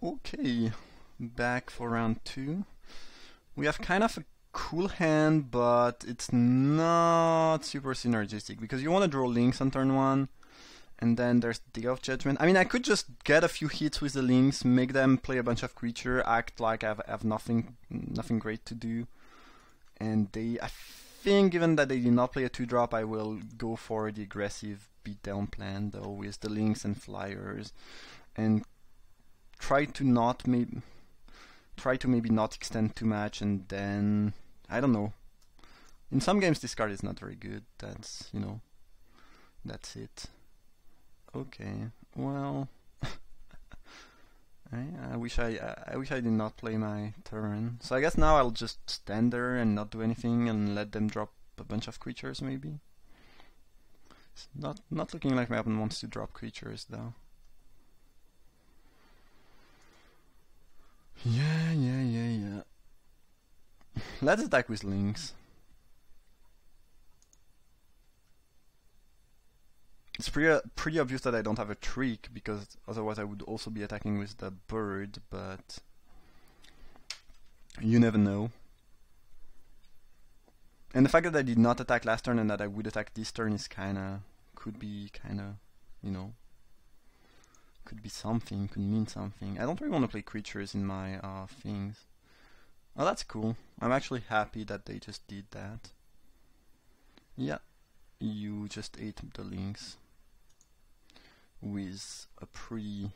Okay, back for round 2. We have kind of a cool hand, but it's not super synergistic because you want to draw links on turn 1, and then there's Day of Judgment. I mean, I could just get a few hits with the links, make them play a bunch of creature, act like I have nothing great to do, and I think given that they did not play a 2-drop, I will go for the aggressive beatdown plan though with the links and flyers, and try to maybe not extend too much, and then I don't know. In some games this card is not very good. That's that's it. Okay, well, I wish I did not play my turn. So I guess now I'll just stand there and not do anything and let them drop a bunch of creatures maybe. It's not looking like my opponent wants to drop creatures though. Yeah. Let's attack with links. It's pretty obvious that I don't have a trick, because otherwise I would also be attacking with the bird, but you never know. And the fact that I did not attack last turn and that I would attack this turn is could be something, could mean something. I don't really want to play creatures in my things. Oh, that's cool. I'm actually happy that they just did that. Yeah, you just ate the links with a pretty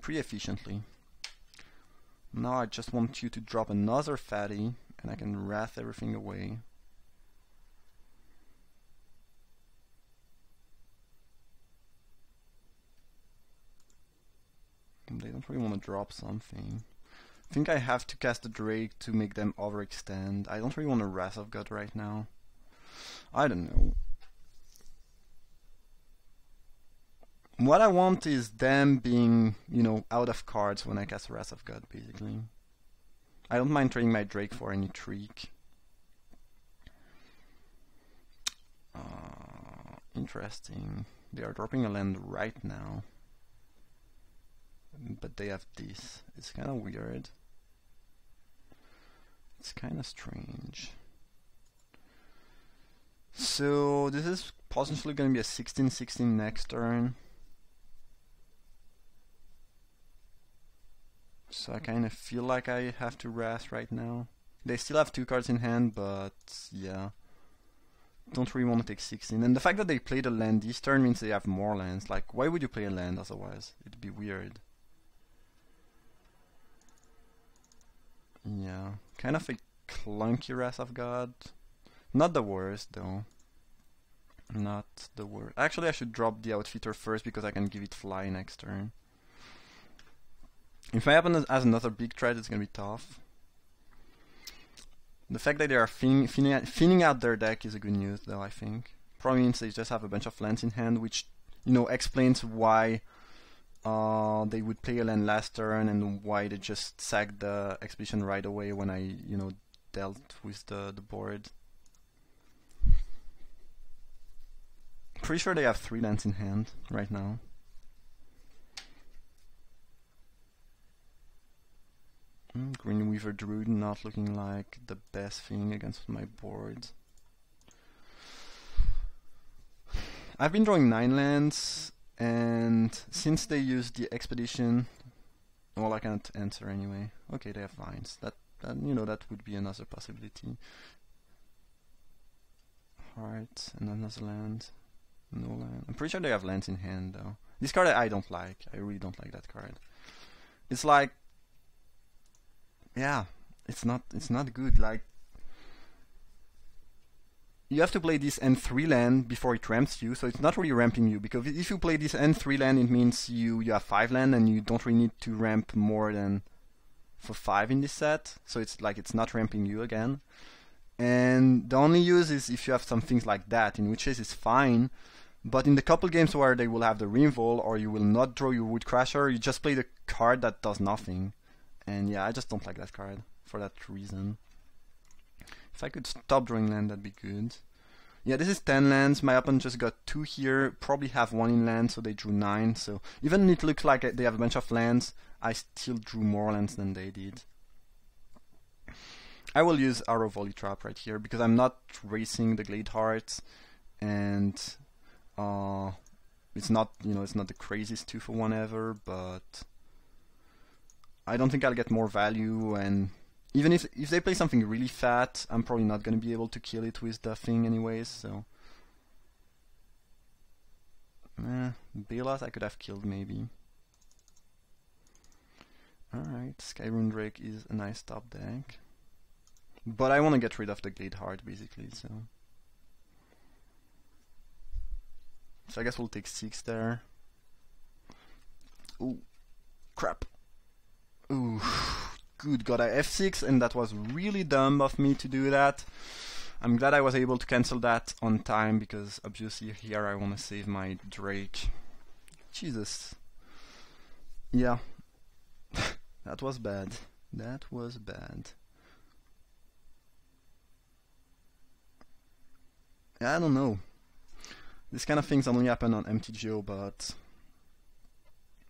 efficiently. Now I just want you to drop another fatty, and I can wrath everything away. They don't really want to drop something. I think I have to cast a Drake to make them overextend. I don't really want a Wrath of God right now. I don't know. What I want is them being, out of cards when I cast Wrath of God, basically. I don't mind trading my Drake for any trick. Interesting. They are dropping a land right now. But they have this. It's kind of weird. It's kind of strange. So this is potentially going to be a 16-16 next turn. So I kind of feel like I have to Wrath right now. They still have 2 cards in hand, but yeah. Don't really want to take 16. And the fact that they played a land this turn means they have more lands. Like, why would you play a land otherwise? It'd be weird. Yeah, kind of a clunky Wrath of God. Not the worst though. Not the worst. Actually, I should drop the Outfitter first because I can give it fly next turn. If my opponent has another big threat, it's gonna be tough. The fact that they are thinning out their deck is a good news though, I think. Probably means they just have a bunch of lands in hand, which, explains why they would play a land last turn and why they just sacked the expedition right away when I, dealt with the board. Pretty sure they have 3 lands in hand right now. Greenweaver Druid not looking like the best thing against my board. I've been drawing 9 lands, and since they used the expedition, well, I can't answer anyway. Okay, they have lines. That would be another possibility. Heart and another land. No land. I'm pretty sure they have lands in hand though. This card I don't like. I really don't like that card. It's like, yeah, it's not good. Like, you have to play this N3 land before it ramps you, so it's not really ramping you, because if you play this N3 land, it means you have 5 land and you don't really need to ramp more than for 5 in this set, so it's like it's not ramping you again. And the only use is if you have some things like that, in which case it's fine, but in the couple games where they will have the Reinvol or you will not draw your Woodcrasher, you just play the card that does nothing. And yeah, I just don't like that card for that reason. If I could stop drawing land, that'd be good. Yeah, this is 10 lands. My opponent just got 2 here. Probably have 1 in land, so they drew 9. So even it looks like they have a bunch of lands, I still drew more lands than they did. I will use Arrow Volley Trap right here because I'm not racing the Glade Hearts, and it's not, it's not the craziest 2-for-1 ever, but I don't think I'll get more value, and even if they play something really fat, I'm probably not going to be able to kill it with the thing anyways, so... Bailout I could have killed maybe. Alright, Skyrune Drake is a nice top deck. But I want to get rid of the Glade Heart basically, so... So I guess we'll take 6 there. Ooh, crap. Ooh, good god, I F6, and that was really dumb of me to do that. I'm glad I was able to cancel that on time, because obviously here I want to save my Drake. Jesus. Yeah. That was bad. That was bad. I don't know. This kind of things only happen on MTGO, but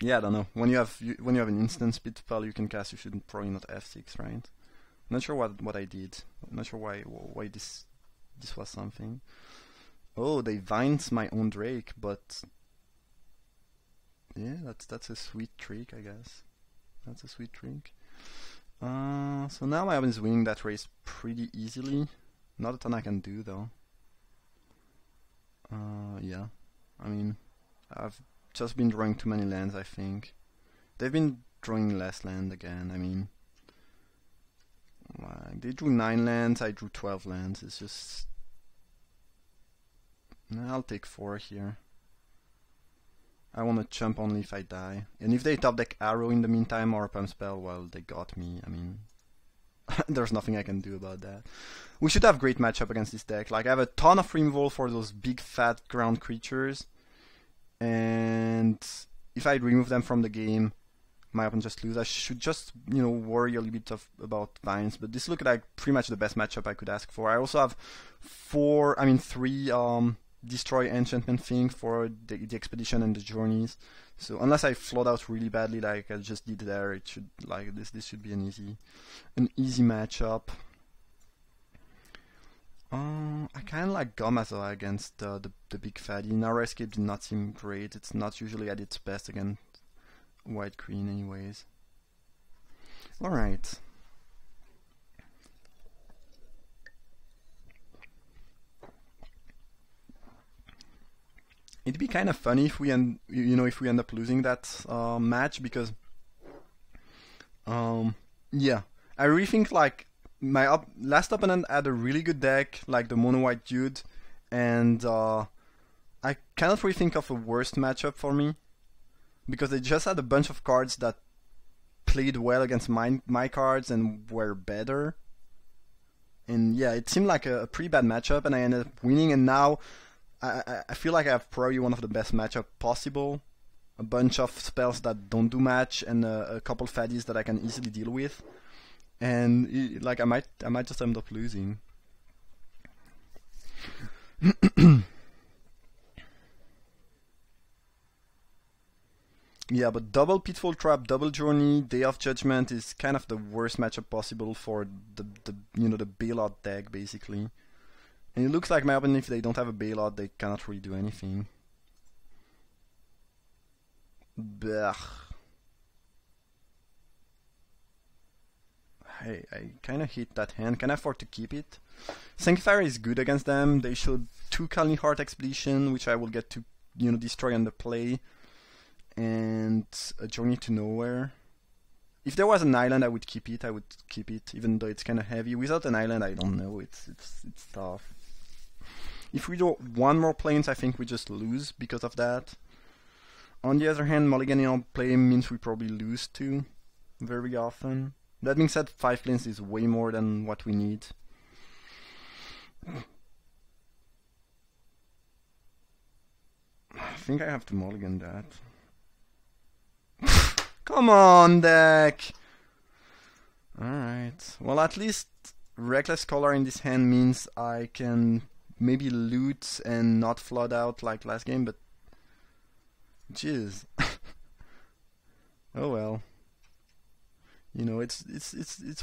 yeah, I don't know. When you have an instant speed spell you can cast, you should probably not F6, right? Not sure what I did. Not sure why this was something. Oh, they Vines my own Drake, but yeah, that's a sweet trick, I guess. That's a sweet trick. So now my opponent is winning that race pretty easily. Not a ton I can do though. Yeah, I mean, I've just been drawing too many lands, I think. They've been drawing less land again, I mean. Like, they drew 9 lands, I drew 12 lands, it's just... I'll take 4 here. I want to jump only if I die. And if they top deck Arrow in the meantime or a Pump Spell, well, they got me, I mean... There's nothing I can do about that. We should have great matchup against this deck. Like, I have a ton of removal for those big fat ground creatures, and if I remove them from the game, my opponent just lose. I should just, worry a little bit about Vines, but this looks like pretty much the best matchup I could ask for. I also have 3 destroy enchantment thing for the expedition and the journeys. So unless I float out really badly like I just did there, it should this should be an easy matchup. I kinda like Gamaza against the big fatty. Narrow Escape did not seem great. It's not usually at its best against white green anyways. Alright. It'd be kind of funny if we end up losing that match, because yeah, I really think like my last opponent had a really good deck, like the mono white dude, and I cannot really think of a worst matchup for me, because they just had a bunch of cards that played well against my cards and were better. And yeah, it seemed like a pretty bad matchup, and I ended up winning, and now I feel like I have probably one of the best matchup possible. A bunch of spells that don't do match, and a couple fatties that I can easily deal with. And like I might just end up losing. Yeah, but double Pitfall Trap, double Journey, Day of Judgment is kind of the worst matchup possible for the bailout deck basically. And it looks like my opponent, if they don't have a bailout, they cannot really do anything. Blech. I kind of hate that hand. Can I afford to keep it? Sanctifier is good against them. They showed 2 Kalni Heart Expedition, which I will get to destroy on the play, and a Journey to Nowhere. If there was an island, I would keep it. I would keep it, even though it's kind of heavy. Without an island, I don't know. It's tough. If we do 1 more planes, I think we just lose because of that. On the other hand, mulliganing on play means we probably lose too, very often. That being said, 5 planes is way more than what we need. I think I have to mulligan that. Come on, deck! Alright. Well, at least Reckless Color in this hand means I can maybe loot and not flood out like last game, but jeez. Oh well. You know, it's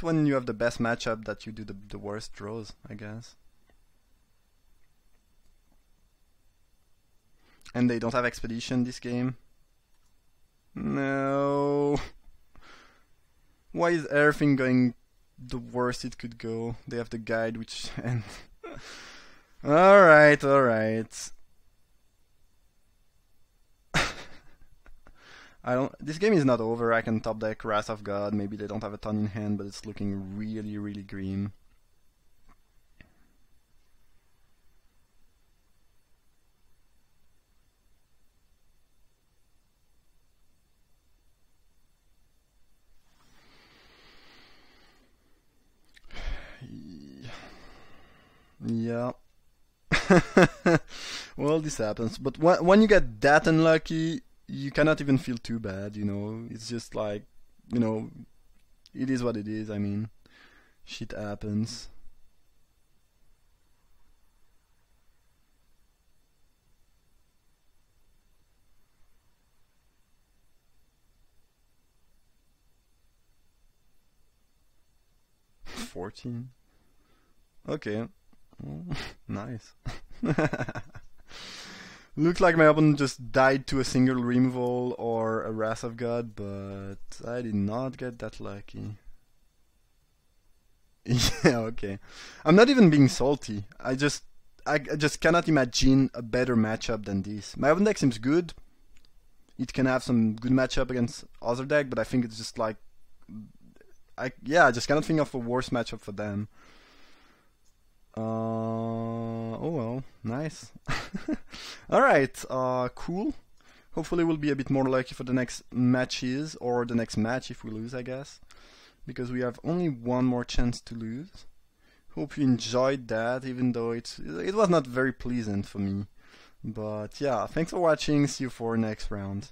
when you have the best matchup that you do the worst draws, I guess. And they don't have expedition this game. No. Why is everything going the worst it could go? They have the guide, which and alright, alright. This game is not over. I can top deck Wrath of God. Maybe they don't have a ton in hand, but it's looking really, really grim. Yeah. Well, this happens. But when you get that unlucky, you cannot even feel too bad, you know. It's just like, you know, it is what it is. I mean, shit happens. $14. Okay. Nice. Looks like my opponent just died to a single removal or a Wrath of God, but I did not get that lucky. Yeah, okay. I'm not even being salty. I just cannot imagine a better matchup than this. My open deck seems good. It can have some good matchup against other deck, but I think it's just like I just cannot think of a worse matchup for them. Oh well, nice. Alright, cool. Hopefully we'll be a bit more lucky for the next matches, or the next match if we lose, I guess. Because we have only one more chance to lose. Hope you enjoyed that, even though it was not very pleasant for me. But yeah, thanks for watching, see you for next round.